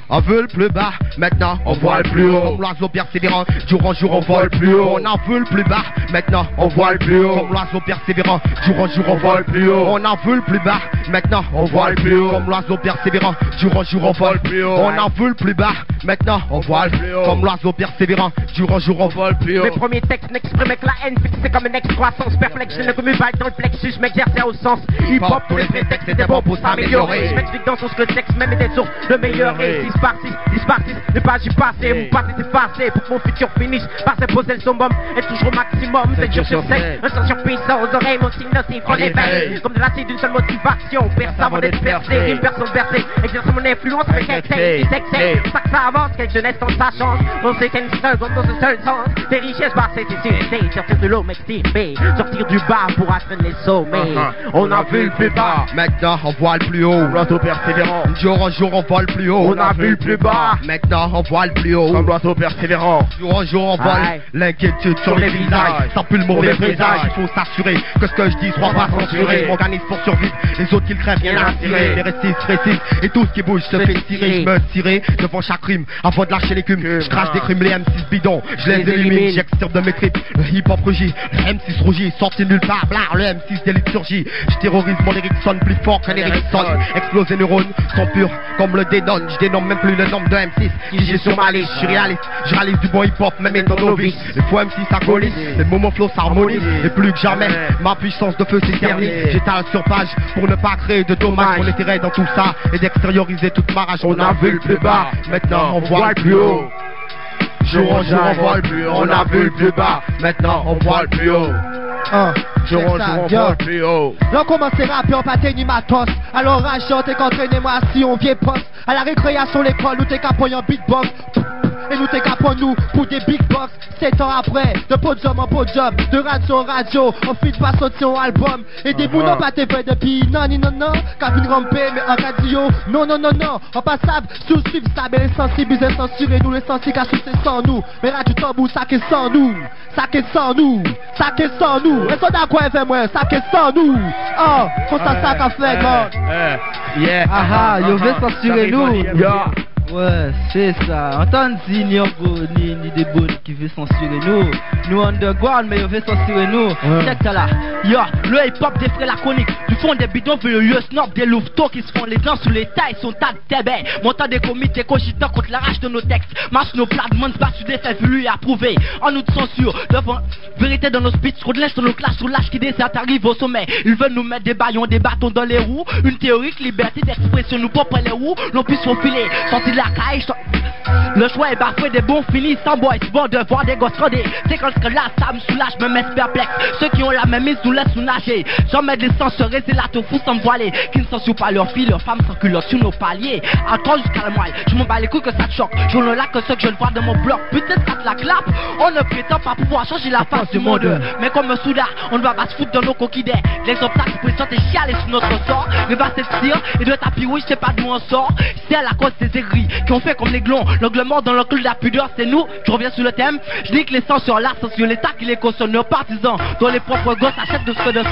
On veut le plus bas, maintenant on voit le plus haut. Comme l'oiseau persévérant, jour en jour on vole plus haut. On en veut le plus bas, maintenant on voit le plus haut. Comme l'oiseau persévérant, jour en jour on vole plus haut. On en veut le plus bas, maintenant on voit le plus haut. Comme l'oiseau persévérant, jour en jour on vole plus haut. On en veut le plus bas, maintenant on voit le plus haut. Comme l'oiseau persévérant, jour en jour on vole plus haut. Mes premiers textes n'exprimaient que la haine, fixée comme une excroissance perplexe. Je ne comme une balle dans le plexus, je m'exerçais au sens hip-hop. Tous les prétextes étaient bons pour s'améliorer. Je m'explique dans son ce que le texte même était source de meilleurer. Dispartis, les pages du passé, mon passé est effacé pour que mon futur finisse par s'imposer le summum. Et toujours au maximum, 7 jours sur 7, un son surpuissant aux oreilles, mon signe nocif, on éveille. Comme de l'acide d'une seule motivation, perce avant d'être percé, une personne bercée, exerce mon influence avec excès, c'est ça que ça avance, quelques jeunesse dans sa chance. On sait qu'une seconde dans un seul sens, des richesses passées, c'est sortir de l'eau, m'extirper, sortir du bas pour atteindre les sommets. On a vu le plus bas, maintenant on voit le plus haut. l'oiseau persévérant, Jour en jour on voit le plus haut. on a vu le plus bas, maintenant on voit le plus haut. comme l'oiseau persévérant. Jour en jour on vole l'inquiétude sur les visages. Ça pue le mauvais présage. Il faut s'assurer que ce que je dis soit pas censuré. Je m'organise pour survivre, les autres qu'ils crèvent rien à tirer. Les récits se précisent et tout ce qui bouge se fait tirer. Je me tirer devant chaque rime avant de lâcher l'écume. Je crache des crimes, les M6 bidons, je les élimine. J'extirpe de mes tripes, le hip hop rugit, le M6 rougit, sorti nulle part, blar, le M6 d'élite surgit. Je terrorise mon Ericsson plus fort qu'un Ericsson. Explose les neurones, sont purs comme le dénone. Je dénomme même plus le nombre de M6 qui j'ai sur ma liste. Je suis réaliste, je réalise du bon hip hop, même étant novice. Les fois M6 ça colise, les moments flow s'harmonisent. Et plus que jamais, ma puissance de feu s'éternise. J'étale sur page pour ne pas créer de dommages. Mon intérêt dans tout ça et d'extérioriser toute ma rage. On a vu le plus bas, maintenant on voit le plus haut. Jour en jour on voit le plus haut. On a vu le plus bas, maintenant on voit le plus haut. Jour en jour on voit le plus haut. Là on commence à rapper, on pas ni matos. Alors rachant, t'es qu'entraînez-moi si on vient poste. À la récréation l'école, nous t'es qu'appoint en beatbox. Et nous t'es qu'appoint nous pour des big box. 7 ans après, de podium en podium, de radio en radio, on fit pas sortir un album. Et des boulons pas t'es fait depuis non, cabine rampée, mais en radio, non, on passe sous suivre ça, mais les sensibles, ils sont censurés, nous les sensibles, car c'est sans nous. Mais là, du tambour, ça qui est sans nous, ça qui est sans nous, ça qui est sans nous. Et ça d'un quoi, fait moi, ça qui est sans nous. Oh, faut ça qu'a fait, God. Ah, yo veut censurer nous. Ouais, c'est ça. Entendre ni des bonnes qui veulent censurer nous. Nous underground, mais ils veulent censurer nous. Check ça là. Yo, le hip-hop des frères laconiques. Du fond des bidons, vu le lieu snob des louveteaux qui se font les dents sous les tailles, sont tas de tébé. Montant des comités cogitant contre l'arrache de nos textes. Marche nos plats de monde, pas sur des faits voulus et approuvés. En nous de censure, devant vérité dans nos speeches, trop de l'instant nos classes sur l'âge qui désert arrive au sommet. Ils veulent nous mettre des baillons, des bâtons dans les roues. Une théorique liberté d'expression, nous propre les roues. L'on puisse faufiler, sortir de la caille. Le choix est bafoué des bons finis sans boys, bon de voir des gosses rodés. C'est quand que là ça me soulage, me met perplexe. Ceux qui ont la même mise nous laissent nous nager. J'en mets des censurés, c'est là tout fou sans me voiler. Qui ne censurent pas leurs filles, leurs femmes sans culotte sur nos paliers. Attends jusqu'à la moelle, je m'en bats les couilles que ça te choque. Je ne là que ceux que je ne vois dans mon bloc. Peut-être ça te la clap. On ne prétend pas pouvoir changer la face du monde. Mais comme un souda, on ne va pas se foutre dans nos coquilles d'air. Les obstacles présents et chialer sur notre sort. Mais va s'étirer et de tapis rouge, c'est pas d'où on sort. C'est à la cause des aigris qui ont fait comme les glons. L'angle mort dans l'enclos de la pudeur, c'est nous. Je reviens sur le thème. Je dis que les censures là, c'est sur l'état qui les cautionne. Nos partisans, dont les propres gosses achètent de ce que de